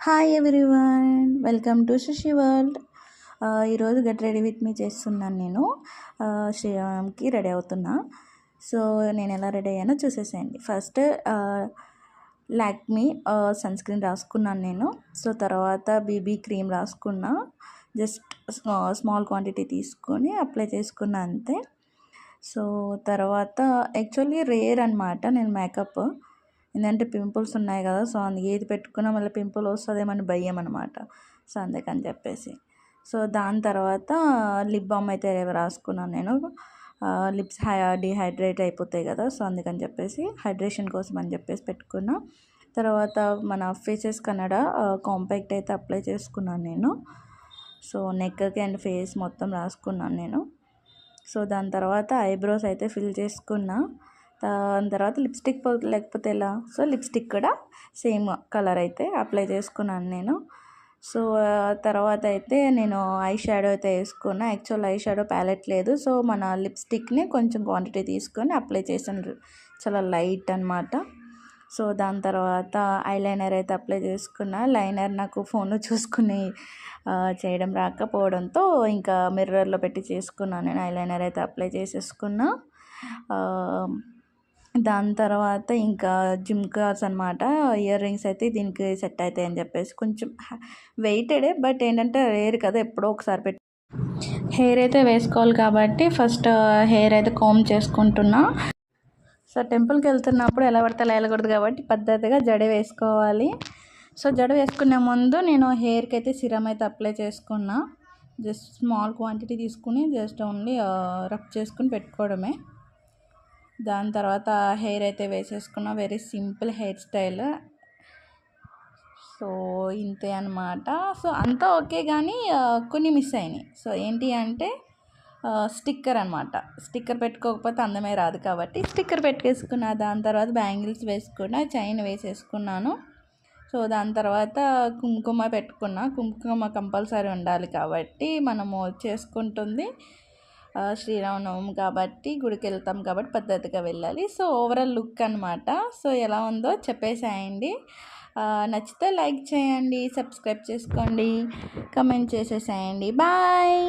Hi everyone, welcome to Shashi world. ఈరోజు get ready with me చేస్తున్నాను. నేను శ్రీరామ్కి రెడీ అవుతున్నా. సో నేను ఎలా రెడీ అయ్యానో చూసేసేయండి. ఫస్ట్ లాక్మీ సన్ స్క్రీన్ రాసుకున్నాను నేను. సో తర్వాత బీబీ క్రీమ్ రాసుకున్నా. జస్ట్ స్మాల్ క్వాంటిటీ తీసుకొని అప్లై చేసుకున్నా అంతే. సో తర్వాత యాక్చువల్లీ రేర్ అనమాట నేను మేకప్, ఎందుకంటే పింపుల్స్ ఉన్నాయి కదా. సో అందుకే ఏది పెట్టుకున్నా మళ్ళీ పింపుల్ వస్తుందేమని భయం అనమాట. సో అందుకని చెప్పేసి సో దాని తర్వాత లిప్ బామ్ అయితే రాసుకున్నాను నేను. లిప్స్ డిహైడ్రేట్ అయిపోతాయి కదా. సో అందుకని చెప్పేసి హైడ్రేషన్ కోసం అని చెప్పేసి పెట్టుకున్నా. తర్వాత మన ఫేసెస్ కన్నడ కాంపాక్ట్ అయితే అప్లై చేసుకున్నాను నేను. సో నెక్కి అండ్ ఫేస్ మొత్తం రాసుకున్నాను నేను. సో దాని తర్వాత ఐబ్రోస్ అయితే ఫిల్ చేసుకున్నా. దాని తర్వాత లిప్స్టిక్ లేకపోతే ఎలా, సో లిప్స్టిక్ కూడా సేమ్ కలర్ అయితే అప్లై చేసుకున్నాను నేను. సో తర్వాత అయితే నేను ఐ షాడో అయితే వేసుకున్నా. యాక్చువల్ ఐ షాడో ప్యాలెట్ లేదు. సో మన లిప్స్టిక్ని కొంచెం క్వాంటిటీ తీసుకొని అప్లై చేసాను, చాలా లైట్ అనమాట. సో దాని తర్వాత ఐలైనర్ అయితే అప్లై చేసుకున్నా. లైనర్ నాకు ఫోన్లో చూసుకుని చేయడం రాకపోవడంతో ఇంకా మిర్రర్లో పెట్టి చేసుకున్నాను నేను. ఐలైనర్ అయితే అప్లై చేసేసుకున్నా. దాని తర్వాత ఇంకా జుమ్కాస్ అనమాట, ఇయర్ రింగ్స్ అయితే దీనికి సెట్ అవుతాయి అని చెప్పేసి కొంచెం వెయిటెడే, బట్ ఏంటంటే రేర్ కదా, ఎప్పుడో ఒకసారి పెట్టి హెయిర్ అయితే వేసుకోవాలి కాబట్టి ఫస్ట్ హెయిర్ అయితే కామ్ చేసుకుంటున్నా. సో టెంపుల్కి వెళ్తున్నప్పుడు ఎలా పడితే అలా వెళ్ళకూడదు కాబట్టి పద్ధతిగా జడ వేసుకోవాలి. సో జడ వేసుకునే ముందు నేను హెయిర్కి అయితే సిరమ్ అయితే అప్లై చేసుకున్నా. జస్ట్ స్మాల్ క్వాంటిటీ తీసుకుని జస్ట్ ఓన్లీ రబ్ చేసుకుని పెట్టుకోవడమే. దాని తర్వాత హెయిర్ అయితే వేసేసుకున్నా. Very simple hairstyle. So ఇంతే అనమాట. సో అంతా ఓకే, కానీ కొన్ని మిస్ అయినాయి. సో ఏంటి అంటే స్టిక్కర్ అనమాట. స్టిక్కర్ పెట్టుకోకపోతే అందమే రాదు కాబట్టి స్టిక్కర్ పెట్టేసుకున్నా. దాని తర్వాత బ్యాంగిల్స్ వేసుకున్నా, చైన్ వేసేసుకున్నాను. సో దాని తర్వాత కుంకుమ పెట్టుకున్నా. కుంకుమ కంపల్సరీ ఉండాలి కాబట్టి మనము చేసుకుంటుంది శ్రీరామనవమి కాబట్టి గుడికి వెళ్తాం కాబట్టి పద్ధతిగా వెళ్ళాలి. సో ఓవరాల్ లుక్ అనమాట. సో ఎలా ఉందో చెప్పేసేయండి. నచ్చితే లైక్ చేయండి, సబ్స్క్రైబ్ చేసుకోండి, కమెంట్ చేసేసేయండి. బాయ్.